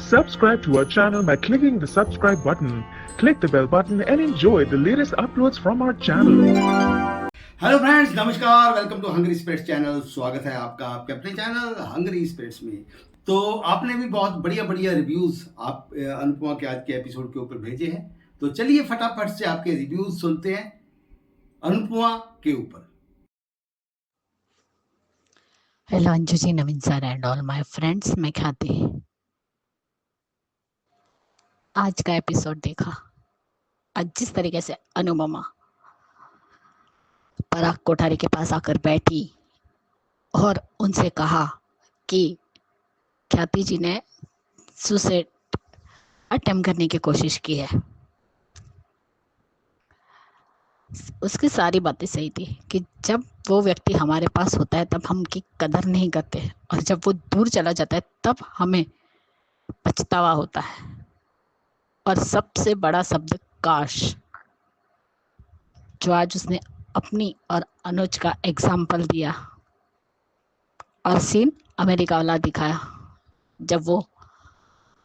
Subscribe to our channel by clicking the subscribe button. Click the bell button and enjoy the latest uploads from our channel. Hello friends, नमस्कार। Welcome to hungry spirits channel. स्वागत है आपका आपके अपने channel Hungary spirits में। तो आपने भी बहुत बढ़िया बढ़िया रिव्यूज आप अनुपमा के आज के एपिसोड के ऊपर भेजे हैं, तो चलिए फटाफट से आपके रिव्यूज सुनते हैं अनुपमा के ऊपर। Hello Anju ji, Naveen sir and all my friends, मैं ख्याति। आज का एपिसोड देखा। आज जिस तरीके से अनुपमा पराग कोठारी के पास आकर बैठी और उनसे कहा कि ख्याति जी ने सुसाइड अटेम्प्ट करने की कोशिश की है, उसकी सारी बातें सही थी कि जब वो व्यक्ति हमारे पास होता है तब हम उनकी कदर नहीं करते, और जब वो दूर चला जाता है तब हमें पछतावा होता है। और सबसे बड़ा शब्द काश, जो आज उसने अपनी और अनुज का एग्जाम्पल दिया और सीन अमेरिका वाला दिखाया, जब वो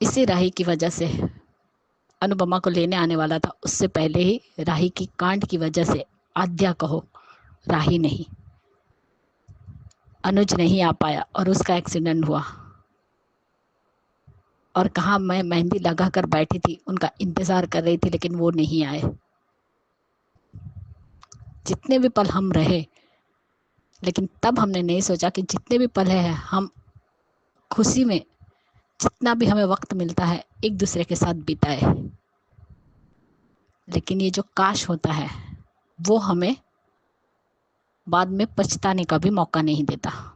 इसी राही की वजह से अनुपमा को लेने आने वाला था, उससे पहले ही राही की कांड की वजह से, आद्या कहो राही नहीं, अनुज नहीं आ पाया और उसका एक्सीडेंट हुआ। और कहाँ मैं मेहंदी लगा कर बैठी थी, उनका इंतजार कर रही थी, लेकिन वो नहीं आए। जितने भी पल हम रहे, लेकिन तब हमने नहीं सोचा कि जितने भी पल है हम खुशी में, जितना भी हमें वक्त मिलता है एक दूसरे के साथ बिताए। लेकिन ये जो काश होता है वो हमें बाद में पछताने का भी मौका नहीं देता।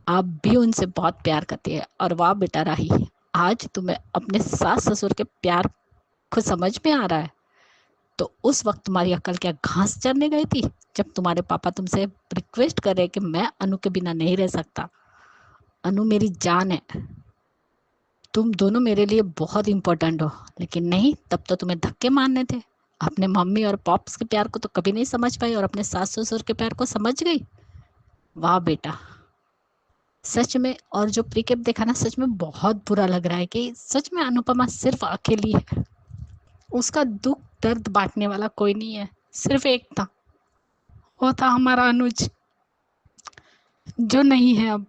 आप भी उनसे बहुत प्यार करती है, और वाह बेटा राही, आज तुम्हें अपने सास ससुर के प्यार को समझ में आ रहा है। तो उस वक्त तुम्हारी अकल क्या घास चरने गई थी, जब तुम्हारे पापा तुमसे रिक्वेस्ट कर रहे कि मैं अनु के बिना नहीं रह सकता, अनु मेरी जान है, तुम दोनों मेरे लिए बहुत इम्पोर्टेंट हो। लेकिन नहीं, तब तो तुम्हें धक्के मारने थे। अपने मम्मी और पॉप्स के प्यार को तो कभी नहीं समझ पाई, और अपने सास ससुर के प्यार को समझ गई। वाह बेटा, सच में। और जो प्रीकेप देखा ना, सच में बहुत बुरा लग रहा है कि सच में अनुपमा सिर्फ अकेली है, उसका दुख दर्द बांटने वाला कोई नहीं है, सिर्फ एक था, वो था हमारा अनुज, जो नहीं है अब।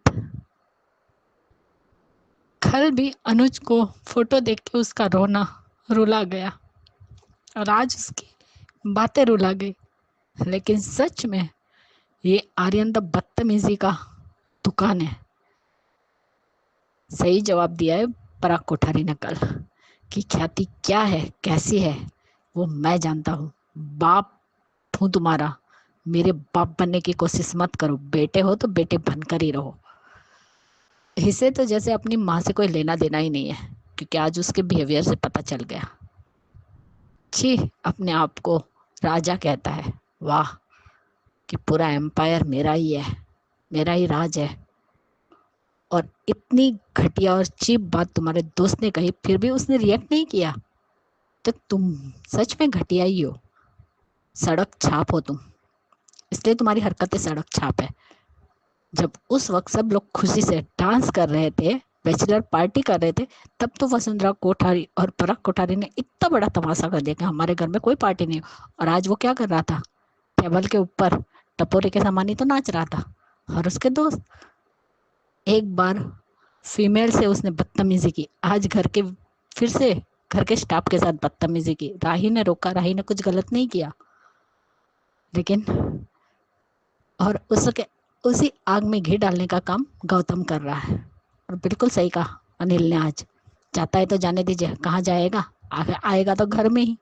कल भी अनुज को फोटो देख के उसका रोना रुला गया, और आज उसकी बातें रुला गई। लेकिन सच में ये आर्यन द बदतमीजी का दुकान है। सही जवाब दिया है पराग कोठारी ने कल, कि ख्याति क्या है, कैसी है, वो मैं जानता हूँ। बाप हूँ तुम्हारा, मेरे बाप बनने की कोशिश मत करो। बेटे हो तो बेटे बनकर ही रहो। इसे तो जैसे अपनी माँ से कोई लेना देना ही नहीं है, क्योंकि आज उसके बिहेवियर से पता चल गया। छी, अपने आप को राजा कहता है। वाह, कि पूरा एम्पायर मेरा ही है, मेरा ही राज है। और इतनी घटिया और चीप बात तुम्हारे दोस्त ने कही, फिर भी उसने रिएक्ट नहीं किया, तो तुम सच में घटिया ही हो, सड़क छाप हो तुम, इसलिए तुम्हारी हरकतें सड़क छाप है। जब उस वक्त सब लोग खुशी से डांस कर रहे थे, बैचलर पार्टी कर रहे थे, तब तो वसुंधरा कोठारी और पराग कोठारी ने इतना बड़ा तमाशा कर दिया कि हमारे घर में कोई पार्टी नहीं। और आज वो क्या कर रहा था, टेबल के ऊपर टपोरे के सामान ही तो नाच रहा था। और उसके दोस्त, एक बार फीमेल से उसने बदतमीजी की, आज घर के फिर से घर के स्टाफ के साथ बदतमीजी की। राही ने रोका, राही ने कुछ गलत नहीं किया, लेकिन और उसके उसी आग में घी डालने का काम गौतम कर रहा है। और बिल्कुल सही कहा अनिल ने, आज जाता है तो जाने दीजिए, कहाँ जाएगा, आएगा तो घर में ही।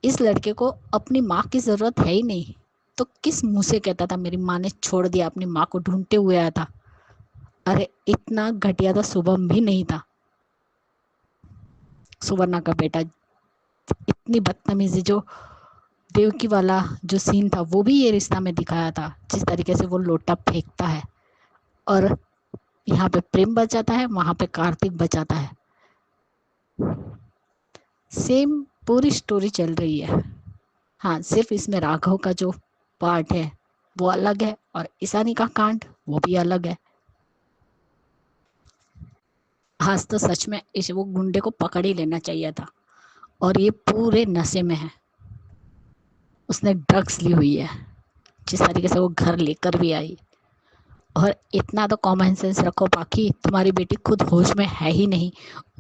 इस लड़के को अपनी माँ की जरूरत है ही नहीं, तो किस मुंह से कहता था मेरी माँ ने छोड़ दिया, अपनी माँ को ढूंढते हुए आया था। अरे इतना घटिया तो शुभम भी नहीं था, सुवर्णा का बेटा। इतनी बदतमीजी, जो देवकी वाला जो सीन था वो भी ये रिश्ता में दिखाया था, जिस तरीके से वो लोटा फेंकता है, और यहाँ पे प्रेम बचाता है, वहां पे कार्तिक बचाता है। सेम पूरी स्टोरी चल रही है। हाँ, सिर्फ इसमें राघव का जो पार्ट है वो अलग है, और ईशानी का कांड वो भी अलग है। आज तो सच में इस वो गुंडे को पकड़ ही लेना चाहिए था। और ये पूरे नशे में है, उसने ड्रग्स ली हुई है, जिस तरीके से वो घर लेकर भी आई। और इतना तो कॉमन सेंस रखो, बाकी तुम्हारी बेटी खुद होश में है ही नहीं,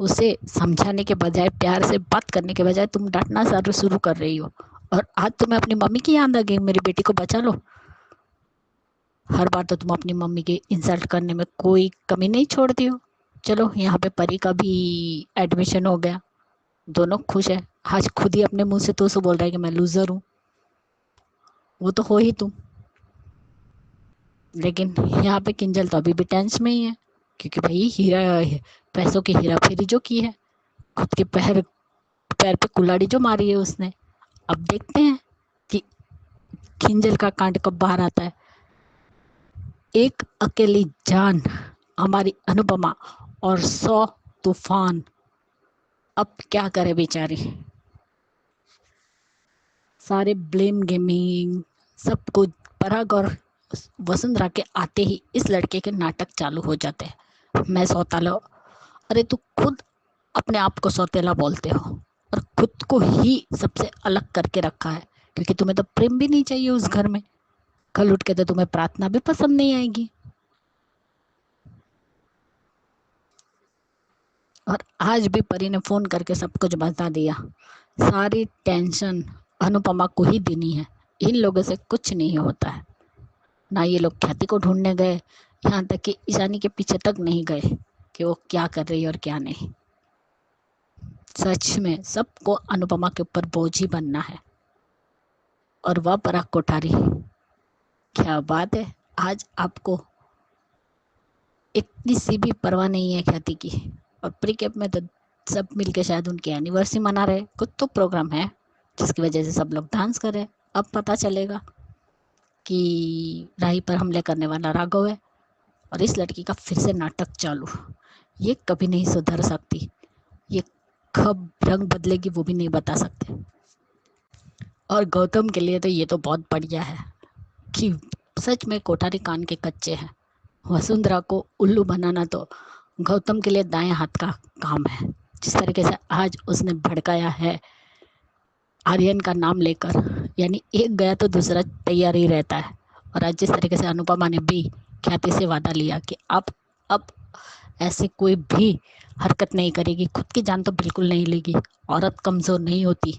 उसे समझाने के बजाय, प्यार से बात करने के बजाय तुम डांटना शुरू कर रही हो। और आज तुम्हें अपनी मम्मी की याद आ गई, मेरी बेटी को बचा लो। हर बार तो तुम अपनी मम्मी की इंसल्ट करने में कोई कमी नहीं छोड़ती हो। चलो, यहाँ पे परी का भी एडमिशन हो गया, दोनों खुश है। आज खुद ही अपने मुंह से तो उसे बोल रहा है कि मैं लूजर हूँ, वो तो हो ही तुम। लेकिन यहाँ पे किंजल तो अभी भी टेंस में ही है, क्योंकि भाई हीरा, पैसों की हेरा फेरी जो की है, खुद के पैर पैर पे कुल्हाड़ी जो मारी है उसने। अब देखते हैं कि किंजल का कांड कब बाहर आता है। एक अकेली जान हमारी अनुपमा और 100 तूफान, अब क्या करे बेचारी। सारे ब्लेम गेमिंग सब कुछ पराग और वसुंधरा के आते ही इस लड़के के नाटक चालू हो जाते हैं। मैं सौतेला, अरे तू खुद अपने आप को सौतेला बोलते हो और खुद को ही सबसे अलग करके रखा है, क्योंकि तुम्हें तो प्रेम भी नहीं चाहिए उस घर में। कल उठ के तो तुम्हें प्रार्थना भी पसंद नहीं आएगी। और आज भी परी ने फोन करके सब कुछ बता दिया। सारी टेंशन अनुपमा को ही देनी है, इन लोगों से कुछ नहीं होता है। ना ये लोग ख्याति को ढूंढने गए, यहाँ तक कि ईशानी के पीछे तक नहीं गए कि वो क्या कर रही है और क्या नहीं। सच में सबको अनुपमा के ऊपर बोझ ही बनना है। और वह पराग कोठारी, क्या बात है, आज आपको इतनी सी भी परवाह नहीं है ख्याति की। और प्री कैप में तो सब मिलके शायद उनकी एनिवर्सरी मना रहे, कुछ तो प्रोग्राम है जिसकी वजह से सब लोग डांस कर रहे। अब पता चलेगा कि राही पर हमले करने वाला राघव है और इस लड़की का फिर से नाटक चालू। ये कभी नहीं सुधर सकती, ये कब रंग बदलेगी वो भी नहीं बता सकते। और गौतम के लिए तो ये तो बहुत बढ़िया है कि सच में कोठारी कान के कच्चे हैं। वसुंधरा को उल्लू बनाना तो गौतम के लिए दाएं हाथ का काम है। जिस तरीके से आज उसने भड़काया है आर्यन का नाम लेकर, यानी एक गया तो दूसरा तैयार ही रहता है। और आज जिस तरीके से अनुपमा ने भी ख्याति से वादा लिया कि अब ऐसे कोई भी हरकत नहीं करेगी, खुद की जान तो बिल्कुल नहीं लेगी। औरत कमज़ोर नहीं होती,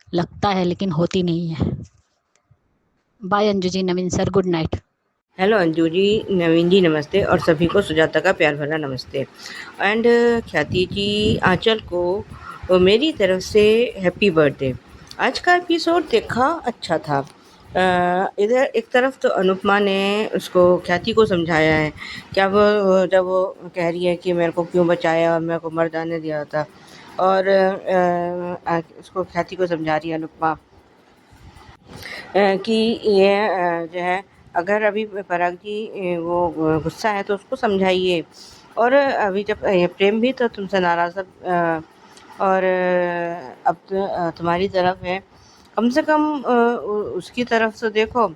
लगता है लेकिन होती नहीं है। Bye Anju ji, Naveen sir, good night. Hello Anju ji, Naveen ji नमस्ते, और सभी को सुजाता का प्यार भरा नमस्ते। एंड ख्याति जी, आंचल को मेरी तरफ से हैप्पी बर्थडे। आज का एपिसोड देखा, अच्छा था। इधर एक तरफ तो अनुपमा ने उसको, ख्याति को समझाया है, क्या वो जब वो कह रही है कि मेरे को क्यों बचाया और मेरे को मर जाने दिया था, और उसको ख्याति को समझा रही है अनुपमा कि ये जो है, अगर अभी पराग जी वो गुस्सा है तो उसको समझाइए। और अभी जब ये प्रेम भी तो तुमसे नाराज़ और अब तो तुम्हारी तरफ है, कम से कम उसकी तरफ से देखो।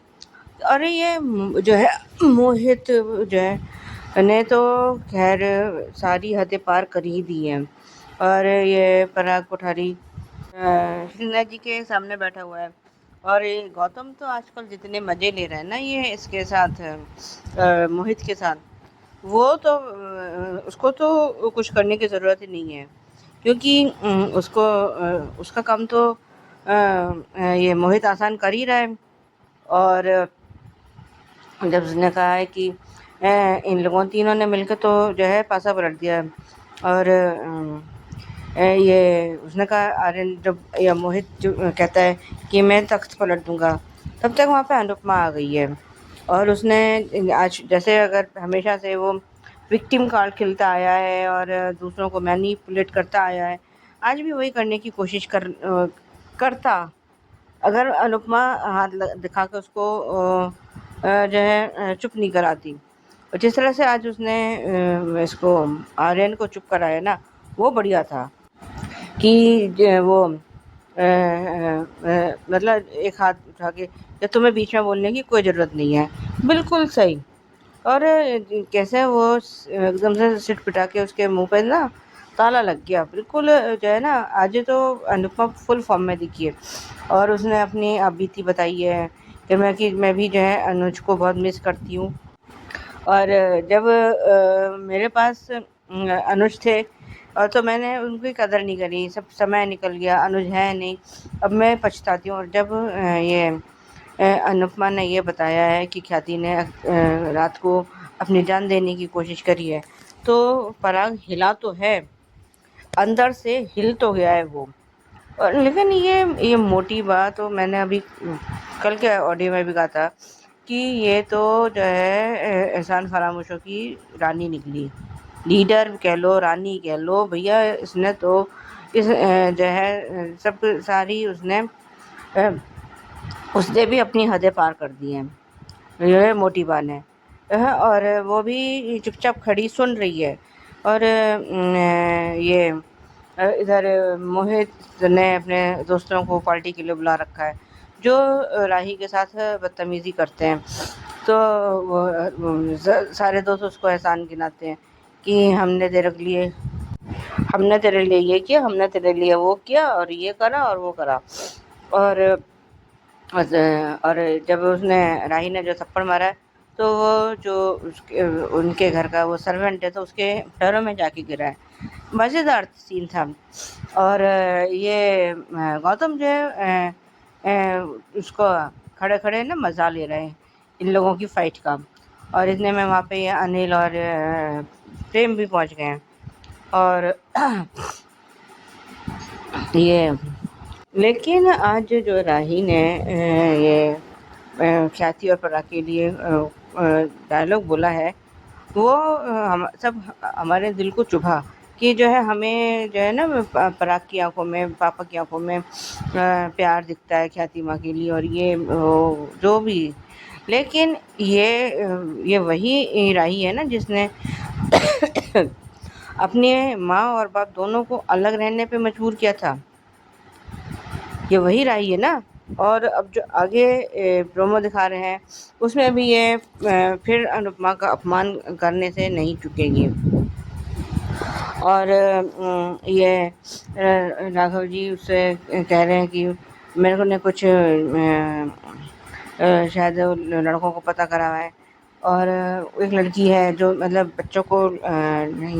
अरे ये जो है मोहित जो है ने तो खैर सारी हदें पार कर ही दी हैं। और ये पराग कोठारी श्रीनाथ जी के सामने बैठा हुआ है। और ये गौतम तो आजकल जितने मज़े ले रहा है ना ये इसके साथ, मोहित के साथ, वो तो उसको तो कुछ करने की ज़रूरत ही नहीं है, क्योंकि उसको उसका काम तो ये मोहित आसान कर ही रहा है। और जब उसने कहा है कि इन लोगों तीनों ने मिलकर तो जो है पासा पलट दिया है। और ये उसने कहा, आर्यन जब या मोहित जो कहता है कि मैं तख्त पलट दूंगा, तब तक वहाँ पे अनुपमा आ गई है। और उसने आज जैसे, अगर हमेशा से वो विक्टिम कार्ड खेलता आया है और दूसरों को मैनिपुलेट करता आया है, आज भी वही करने की कोशिश करता, अगर अनुपमा हाथ दिखा के उसको जो है चुप नहीं कराती। और जिस तरह से आज उसने इसको आर्यन को चुप कराया ना, वो बढ़िया था। कि वो मतलब एक हाथ उठा के, या तुम्हें बीच में बोलने की कोई ज़रूरत नहीं है, बिल्कुल सही। और कैसे वो एकदम से सिट पिटा के उसके मुंह पे ना ताला लग गया बिल्कुल। जो है ना, आज तो अनुपमा फुल फॉर्म में दिखी है और उसने अपनी बीती बताई है कि मैं भी जो है अनुज को बहुत मिस करती हूँ। और जब मेरे पास अनुज थे और तो मैंने उनकी कदर नहीं करी, सब समय निकल गया, अनुज है नहीं, अब मैं पछताती हूँ। और जब ये अनुपमा ने ये बताया है कि ख्याति ने रात को अपनी जान देने की कोशिश करी है, तो पराग हिला तो है, अंदर से हिल तो गया है वो। और लेकिन ये मोटी बात तो मैंने अभी कल के ऑडियो में भी कहा था कि ये तो जो है एहसान फरामोशों की रानी निकली, लीडर कह लो, रानी कह लो भैया। इसने तो इस जो है सब सारी उसने भी अपनी हदें पार कर दी हैं, ये मोटी बात है। और वो भी चुपचाप खड़ी सुन रही है। और ये इधर मोहित ने अपने दोस्तों को पार्टी के लिए बुला रखा है जो राही के साथ बदतमीज़ी करते हैं। तो वो सारे दोस्त उसको एहसान गिनाते हैं कि हमने तेरे लिए ये किया, हमने तेरे लिए वो किया, और ये करा और वो करा। और और जब उसने राही ने जो थप्पड़ मारा है, तो वो जो उनके घर का वो सर्वेंट है, तो उसके पैरों में जाके गिरा है। मज़ेदार सीन था। और ये गौतम जो है उसको खड़े खड़े ना मज़ा ले रहे हैं इन लोगों की फ़ाइट का। और इतने में वहाँ पे ये अनिल और प्रेम भी पहुँच गए हैं। और ये लेकिन आज जो राही ने ये ख्याति और पराग के लिए डायलॉग बोला है, वो हम सब हमारे दिल को चुभा कि जो है हमें जो है ना पराग की आंखों में, पापा की आंखों में प्यार दिखता है ख्याति माँ के लिए, और ये जो भी। लेकिन ये वही राही है ना जिसने अपने माँ और बाप दोनों को अलग रहने पे मजबूर किया था। ये वही राही है ना। और अब जो आगे प्रोमो दिखा रहे हैं उसमें भी ये फिर अनुपमा का अपमान करने से नहीं चुकेगी। और ये राघव जी उससे कह रहे हैं कि मेरे को ने कुछ शायद लड़कों को पता करा है, और एक लड़की है जो मतलब बच्चों को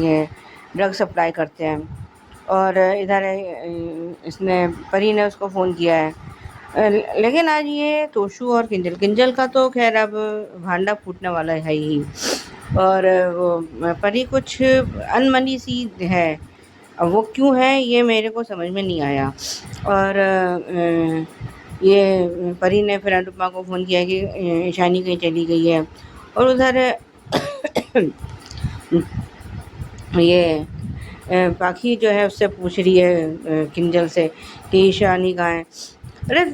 ये ड्रग सप्लाई करते हैं। और इधर इसने परी ने उसको फ़ोन किया है। लेकिन आज ये तोशू और किंजल का तो खैर अब भांडा फूटने वाला है ही। और वो परी कुछ अनमनी सी है, अब वो क्यों है ये मेरे को समझ में नहीं आया। और ये परी ने फिर अनुपमा को फ़ोन किया कि ईशानी कहीं चली गई है। और उधर ये पाखी जो है उससे पूछ रही है किंजल से कि ईशानी कहाँ है। अरे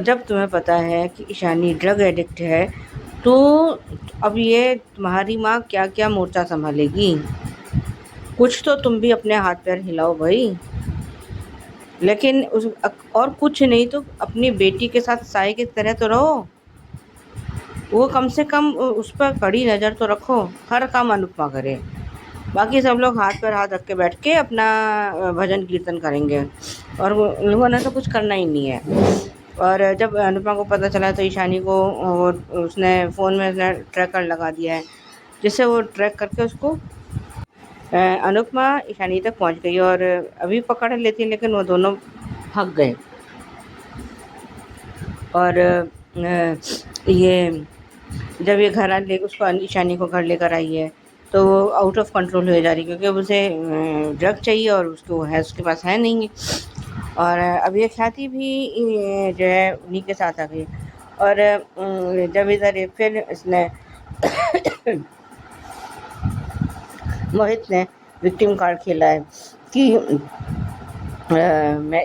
जब तुम्हें पता है कि ईशानी ड्रग एडिक्ट है, तो अब ये तुम्हारी माँ क्या क्या मोर्चा संभालेगी। कुछ तो तुम भी अपने हाथ पैर हिलाओ भाई। लेकिन और कुछ नहीं तो अपनी बेटी के साथ साई की तरह तो रहो। वो कम से कम उस पर कड़ी नज़र तो रखो, हर काम अनुपमा करे, बाकी सब लोग हाथ पर हाथ रख के बैठ के अपना भजन कीर्तन करेंगे, और उन लोगों ने तो कुछ करना ही नहीं है। और जब अनुपमा को पता चला तो ईशानी को उसने फ़ोन में उसने ट्रैकर लगा दिया है, जिससे वो ट्रैक करके उसको अनुपमा ईशानी तक पहुंच गई। और अभी पकड़ लेती लेकिन वो दोनों भाग गए। और ये जब ये घर ले उसको ईशानी को घर लेकर आई है, तो वो आउट ऑफ कंट्रोल हो जा रही, क्योंकि अब उसे ड्रग चाहिए और उसको है उसके पास है नहीं। और अब ये ख्याति भी जो है उन्हीं के साथ आ गई। और जब इधर फिर इसने मोहित ने विक्टिम कार्ड खेला है कि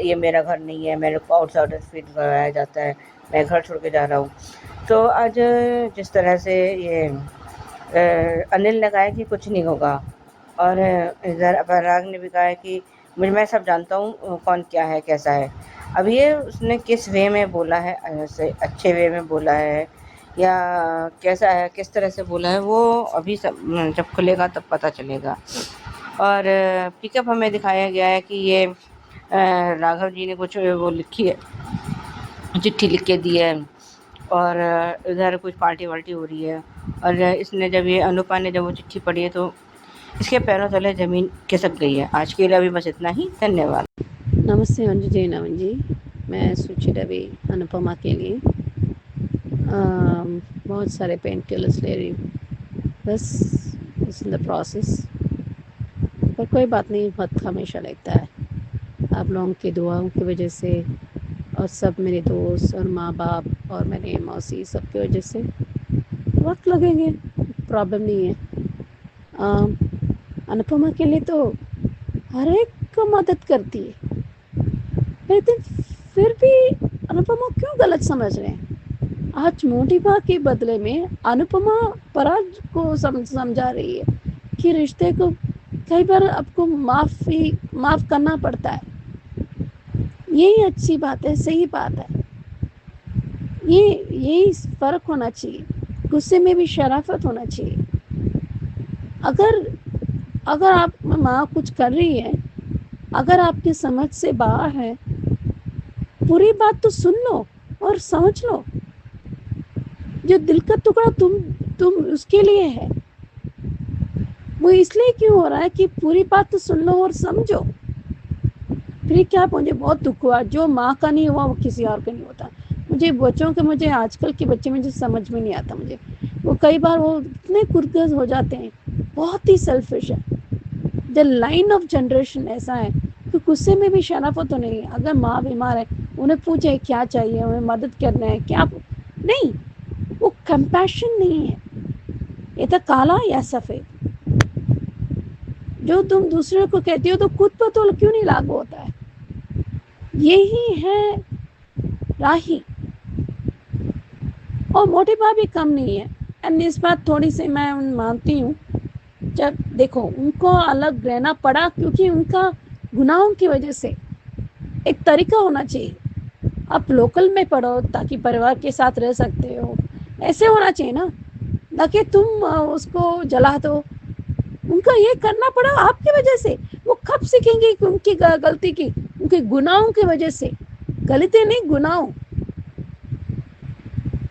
ये मेरा घर नहीं है, मेरे को आउटसाइडर फील कराया जाता है, मैं घर छोड़ के जा रहा हूँ। तो आज जिस तरह से ये अनिल ने कहा है कि कुछ नहीं होगा, और इधर पराग ने भी कहा है कि मैं सब जानता हूँ कौन क्या है कैसा है। अब ये उसने किस वे में बोला है, अच्छे वे में बोला है या कैसा है, किस तरह से बोला है, वो अभी सब जब खुलेगा तब पता चलेगा। और पिकअप हमें दिखाया गया है कि ये राघव जी ने कुछ वो लिखी है, चिट्ठी लिख के दी है, और इधर कुछ पार्टी वार्टी हो रही है। और इसने जब ये अनुपा ने जब वो चिट्ठी पढ़ी है तो इसके पैरों तले ज़मीन खिसक गई है। आज के लिए अभी बस इतना ही, धन्यवाद। नमस्ते अंजू जी, नमन जी। मैं सुचि रवि अनुपमा के लिए बहुत सारे पेन किलर्स ले रही हूँ, बस इट्स इन द प्रोसेस। पर कोई बात नहीं, वक्त हमेशा लगता है। आप लोगों की दुआओं की वजह से और सब मेरे दोस्त और माँ बाप और मेरे मौसी सबकी वजह से वक्त लगेंगे, प्रॉब्लम नहीं है। अनुपमा के लिए तो हर एक को मदद करती है, लेकिन फिर भी अनुपमा क्यों गलत समझ रहे हैं? आज मोटिवा के बदले में अनुपमा पराग को समझा रही है कि रिश्ते को कई बार आपको माफ़ करना पड़ता है। यही अच्छी बात है, सही बात है। यही फ़र्क होना चाहिए। गुस्से में भी शराफत होना चाहिए। अगर आप माँ कुछ कर रही है, अगर आपकी समझ से बाहर है, पूरी बात तो सुन लो और समझ लो। जो दिल का टुकड़ा तुम उसके लिए है, वो इसलिए क्यों हो रहा है कि पूरी बात तो सुन लो और समझो। फिर क्या, मुझे बहुत दुख हुआ, जो माँ का नहीं हुआ वो किसी और का नहीं होता। मुझे आजकल के बच्चे मुझे समझ में नहीं आता। मुझे वो कई बार वो इतने कुर्गज हो जाते हैं, बहुत ही सेल्फिश है। द लाइन ऑफ जनरेशन ऐसा है कि गुस्से में भी शराफत तो नहीं है। अगर माँ बीमार है, उन्हें पूछे क्या चाहिए, उन्हें मदद करना है क्या, नहीं, वो कंपैशन नहीं है। ये तो काला या सफ़ेद। जो तुम दूसरे को कहती हो तो खुद पर तो क्यों नहीं लागू होता है? यही है राही। और मोटिवा भी कम नहीं है। एंड इस बात थोड़ी सी मैं मानती हूँ। जब देखो उनको अलग रहना पड़ा क्योंकि उनका गुनाहों की वजह से एक तरीका होना चाहिए। आप लोकल में पढ़ो ताकि परिवार के साथ रह सकते हो, ऐसे होना चाहिए ना कि तुम उसको जला दो। उनका ये करना पड़ा आपकी वजह से। वो कब सीखेंगे कि उनकी गलती की, उनके गुनाहों की वजह से। गलती नहीं, गुनाहों।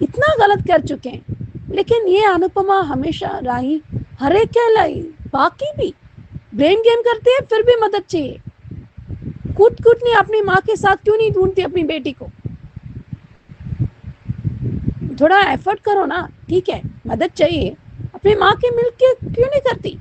इतना गलत कर चुके हैं। लेकिन ये अनुपमा हमेशा राही, हर एक के लाई, बाकी भी ब्लेम गेम करते हैं, फिर भी मदद चाहिए। कूट नहीं अपनी माँ के साथ क्यों नहीं ढूंढती अपनी बेटी को? थोड़ा एफर्ट करो ना, ठीक है, मदद चाहिए, अपनी माँ के मिल के क्यों नहीं करती?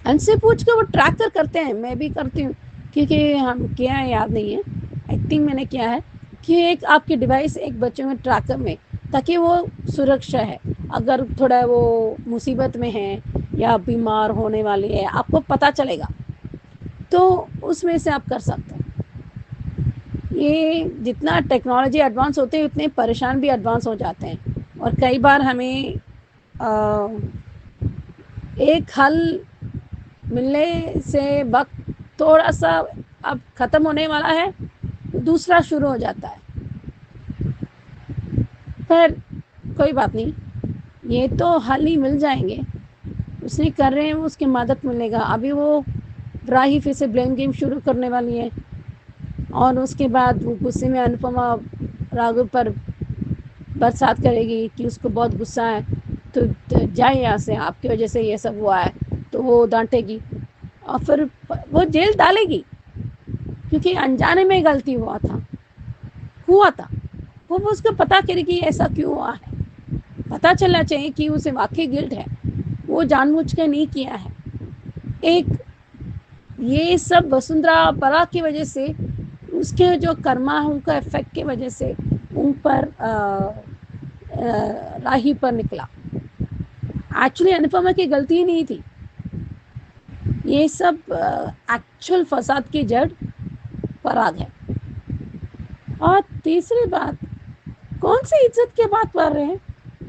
उनसे पूछ के वो ट्रैकर करते हैं, मैं भी करती हूँ, क्योंकि हम किया है, याद नहीं है, आई थिंक मैंने किया है कि एक आपकी डिवाइस एक बच्चे में ट्रैकर में, ताकि वो सुरक्षा है। अगर थोड़ा वो मुसीबत में है या बीमार होने वाली है, आपको पता चलेगा, तो उसमें से आप कर सकते हैं। ये जितना टेक्नोलॉजी एडवांस होते हैं उतने परेशान भी एडवांस हो जाते हैं। और कई बार हमें एक हल मिलने से वक्त थोड़ा सा अब ख़त्म होने वाला है, दूसरा शुरू हो जाता है। पर कोई बात नहीं, ये तो हल ही मिल जाएंगे। उसने कर रहे हैं, उसकी मदद मिलेगा। अभी वो राही फिर से ब्लेम गेम शुरू करने वाली है, और उसके बाद वो गुस्से में अनुपमा राघव पर बरसात करेगी कि उसको बहुत गुस्सा है, तो जाए यहाँ से, आपकी वजह से ये सब हुआ है, तो वो डांटेगी और फिर वो जेल डालेगी, क्योंकि अनजाने में गलती हुआ था। वो उसको पता करेगी ऐसा क्यों हुआ है, पता चलना चाहिए कि उसे वाकई गिल्ट है, वो जानबूझ के नहीं किया है। एक ये सब वसुंधरा पराग की वजह से, उसके जो कर्मा है उनका इफेक्ट की वजह से उन पर राही पर निकला। एक्चुअली अनुपमा की गलती नहीं थी। ये सब एक्चुअल फसाद की जड़ पराग है। और तीसरी बात, कौन सी इज्जत की बात कर रहे हैं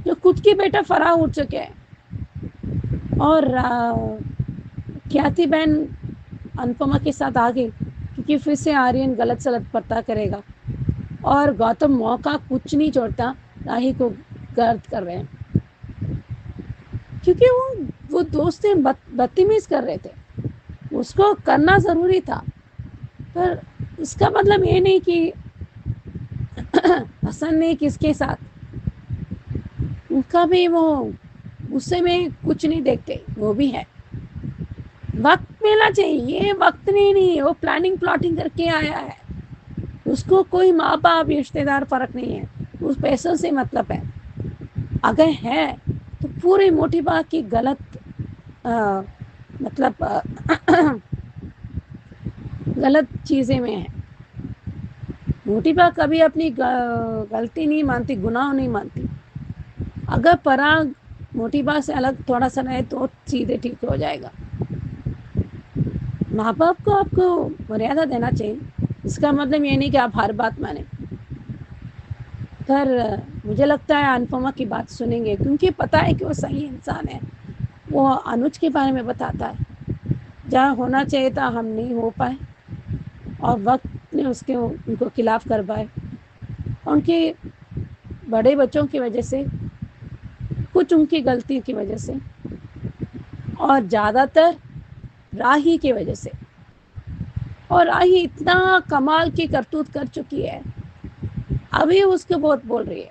जो खुद की बेटा फरार उठ चुके हैं। और ख्याति बहन अनुपमा के साथ आ गई क्योंकि फिर से आर्यन गलत सलत पता करेगा। और गौतम मौका कुछ नहीं छोड़ता, राही को गर्द कर रहे हैं क्योंकि वो दोस्त बदतमीज कर रहे थे। उसको करना ज़रूरी था, पर इसका मतलब ये नहीं कि हसन ने किसके साथ, उनका भी वो गुस्से में कुछ नहीं देखते, वो भी है। वक्त मिलना चाहिए, ये वक्त नहीं, वो प्लानिंग प्लॉटिंग करके आया है। उसको कोई माँ बाप रिश्तेदार फर्क नहीं है, उस पैसों से मतलब है। अगर है तो पूरी मोटी बात की गलत मतलब गलत चीज़ें में है। मोटी बात कभी अपनी गलती नहीं मानती, गुनाह नहीं मानती। अगर पराग मोटी बात से अलग थोड़ा सा रहे तो सीधे ठीक हो जाएगा। माँ बाप को आपको मर्यादा देना चाहिए, इसका मतलब ये नहीं कि आप हर बात माने। पर मुझे लगता है अनुपमा की बात सुनेंगे, क्योंकि पता है कि वो सही इंसान है। वो अनुज के बारे में बताता है, जहाँ होना चाहिए था हम नहीं हो पाए और वक्त ने उनको खिलाफ कर पाए। उनके बड़े बच्चों की वजह से, कुछ उनकी गलती की वजह से, और ज़्यादातर राही की वजह से। और राही इतना कमाल की करतूत कर चुकी है, अभी उसको बहुत बोल रही है।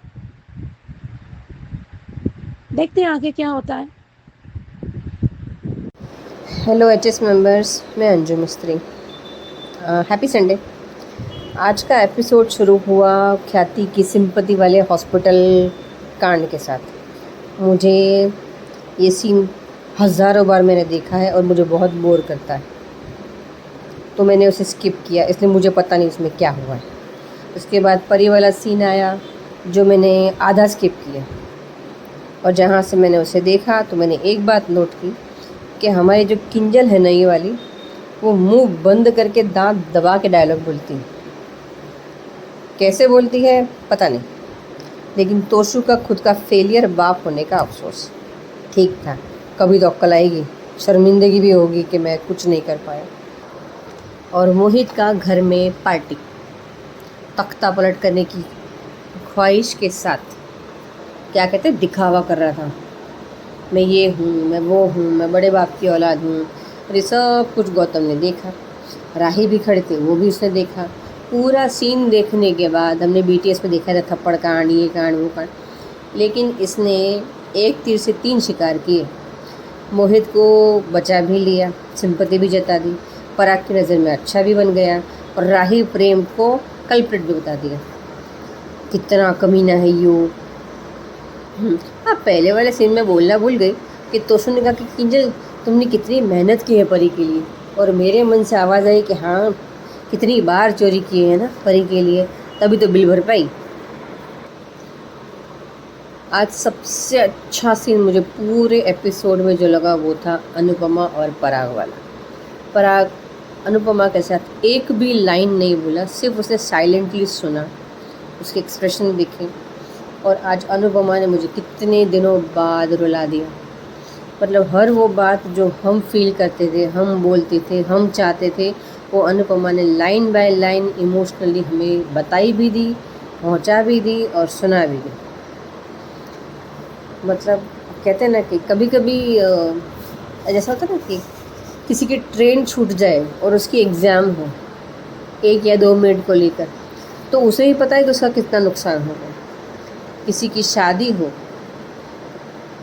देखते हैं आगे क्या होता है। हेलो एचएस मेंबर्स, मैं अंजू मिस्त्री। Happy Sunday. आज का एपिसोड शुरू हुआ ख्याति की सिंपैथी वाले हॉस्पिटल कांड के साथ। मुझे ये सीन हज़ारों बार मैंने देखा है और मुझे बहुत बोर करता है, तो मैंने उसे स्किप किया, इसलिए मुझे पता नहीं उसमें क्या हुआ है। उसके बाद परी वाला सीन आया जो मैंने आधा स्किप किया, और जहाँ से मैंने उसे देखा तो मैंने एक बात नोट की कि हमारी जो किंजल है नई वाली, वो मुंह बंद करके दांत दबा के डायलॉग बोलती है। कैसे बोलती है पता नहीं, लेकिन तोशु का खुद का फेलियर बाप होने का अफसोस। ठीक था, कभी तो अक्ल आएगी, शर्मिंदगी भी होगी कि मैं कुछ नहीं कर पाया। और मोहित का घर में पार्टी, तख्ता पलट करने की ख्वाहिश के साथ क्या कहते दिखावा कर रहा था, मैं ये हूँ, मैं वो हूँ, मैं बड़े बाप की औलाद हूँ। और ये सब कुछ गौतम ने देखा, राही भी खड़े थे, वो भी उसने देखा। पूरा सीन देखने के बाद हमने बीटीएस पे देखा था थप्पड़ कांड, ये कांड, वो कांड, लेकिन इसने एक तीर से 3 शिकार किए। मोहित को बचा भी लिया, सिंपैथी भी जता दी, पराग की नज़र में अच्छा भी बन गया, और राही प्रेम को कल्प्रिट भी बता दिया। कितना कमीना है यो। हाँ, पहले वाले सीन में बोलना भूल गई कि तोशु ने कहा कि किंजल तुमने कितनी मेहनत की है परी के लिए, और मेरे मन से आवाज़ आई कि हाँ, कितनी बार चोरी की है ना परी के लिए, तभी तो बिल भर पाई। आज सबसे अच्छा सीन मुझे पूरे एपिसोड में जो लगा वो था अनुपमा और पराग वाला। पराग अनुपमा के साथ एक भी लाइन नहीं बोला, सिर्फ उसने साइलेंटली सुना, उसके एक्सप्रेशन देखे। और आज अनुपमा ने मुझे कितने दिनों बाद रुला दिया। मतलब हर वो बात जो हम फील करते थे, हम बोलते थे, हम चाहते थे, वो अनुपमा ने लाइन बाय लाइन इमोशनली हमें बताई भी दी, पहुंचा भी दी और सुना भी दी। मतलब कहते हैं ना कि कभी कभी जैसा होता है ना कि किसी की ट्रेन छूट जाए और उसकी एग्ज़ाम हो 1 या 2 मिनट को लेकर, तो उसे ही पता है कि उसका कितना नुकसान होगा। किसी की शादी हो,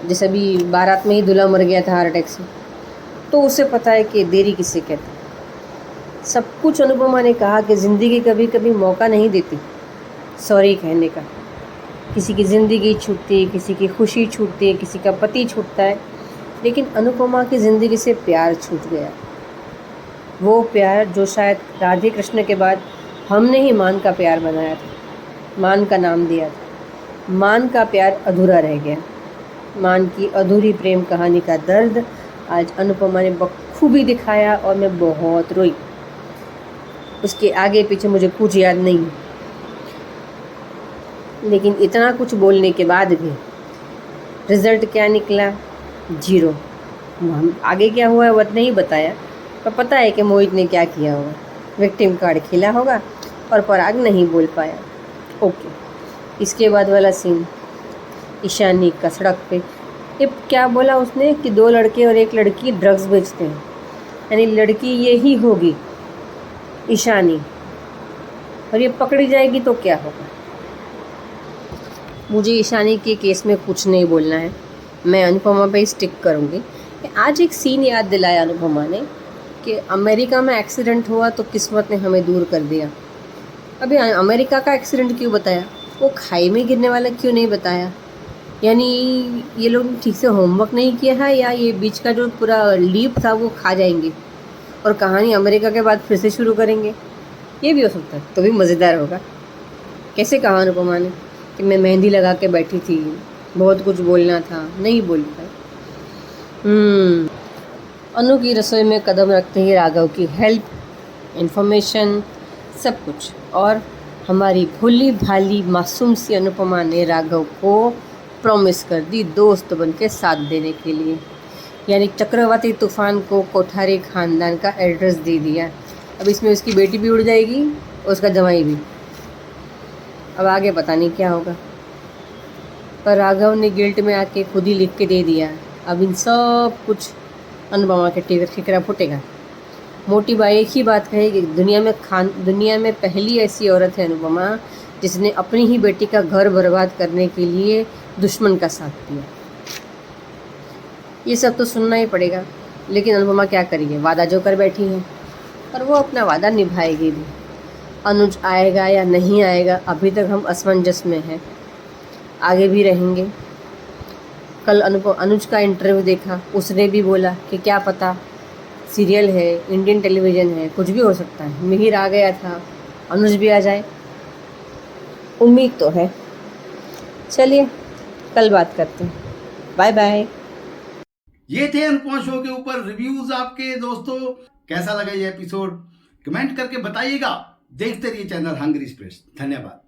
जैसे अभी बारात में ही दूल्हा मर गया था हार्ट अटैक से, तो उसे पता है कि देरी किसे कहते हैं। सब कुछ अनुपमा ने कहा कि ज़िंदगी कभी कभी मौका नहीं देती सॉरी कहने का। किसी की ज़िंदगी छूटती है, किसी की खुशी छूटती है, किसी का पति छूटता है, लेकिन अनुपमा की ज़िंदगी से प्यार छूट गया। वो प्यार जो शायद राधे कृष्ण के बाद हमने ही मान का प्यार बनाया था, मान का नाम दिया था। मान का प्यार अधूरा रह गया। मान की अधूरी प्रेम कहानी का दर्द आज अनुपमा ने बखूबी दिखाया और मैं बहुत रोई। उसके आगे पीछे मुझे कुछ याद नहीं, लेकिन इतना कुछ बोलने के बाद भी रिज़ल्ट क्या निकला? 0। हम आगे क्या हुआ है वो नहीं बताया, पर पता है कि मोहित ने क्या किया होगा। विक्टिम कार्ड खेला होगा और पराग नहीं बोल पाया। ओके, इसके बाद वाला सीन ईशानी का सड़क पे। ये क्या बोला उसने कि 2 लड़के और 1 लड़की ड्रग्स बेचते हैं, यानी लड़की यही होगी ईशानी, और ये पकड़ी जाएगी तो क्या होगा। मुझे ईशानी के केस में कुछ नहीं बोलना है, मैं अनुपमा पे ही स्टिक करूँगी। आज एक सीन याद दिलाया अनुपमा ने कि अमेरिका में एक्सीडेंट हुआ तो किस्मत ने हमें दूर कर दिया। अभी अमेरिका का एक्सीडेंट क्यों बताया, वो खाई में गिरने वाला क्यों नहीं बताया? यानी ये लोग ठीक से होमवर्क नहीं किया है, या ये बीच का जो पूरा लीप था वो खा जाएंगे और कहानी अमेरिका के बाद फिर से शुरू करेंगे? ये भी हो सकता है, तो भी मज़ेदार होगा। कैसे कहा अनुपमा ने कि मैं मेहंदी लगा के बैठी थी, बहुत कुछ बोलना था, नहीं बोल पाई। अनु की रसोई में कदम रखते ही राघव की हेल्प, इन्फॉर्मेशन, सब कुछ, और हमारी भोली भाली मासूम सी अनुपमा ने राघव को प्रॉमिस कर दी दोस्त बन के साथ देने के लिए। यानी चक्रवाती तूफान को कोठारी ख़ानदान का एड्रेस दे दिया। अब इसमें उसकी बेटी भी उड़ जाएगी और उसका जमाई भी। अब आगे पता नहीं क्या होगा, पर राघव ने गिल्ट में आके खुद ही लिख के दे दिया। अब इन सब कुछ अनुपमा के ठिकरा फूटेगा। मोटी बाई एक ही बात कहेगी, दुनिया में पहली ऐसी औरत है अनुपमा जिसने अपनी ही बेटी का घर बर्बाद करने के लिए दुश्मन का साथ दिया। ये सब तो सुनना ही पड़ेगा, लेकिन अनुपमा क्या करेगी, वादा जो कर बैठी है, और वो अपना वादा निभाएगी भी। अनुज आएगा या नहीं आएगा, अभी तक हम असमंजस में हैं, आगे भी रहेंगे। कल अनुज का इंटरव्यू देखा, उसने भी बोला कि क्या पता, सीरियल है, इंडियन टेलीविज़न है, कुछ भी हो सकता है। मिहिर आ गया था, अनुज भी आ जाए, उम्मीद तो है। चलिए कल बात करते हैं, बाय बाय। ये थे अनुपमा शो के ऊपर रिव्यूज आपके दोस्तों। कैसा लगा ये एपिसोड कमेंट करके बताइएगा। देखते रहिए चैनल हंगरी स्पिरिट्स। धन्यवाद।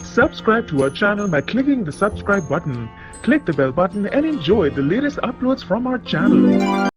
Subscribe to our channel by clicking the subscribe button. Click the bell button and enjoy the latest uploads from our channel.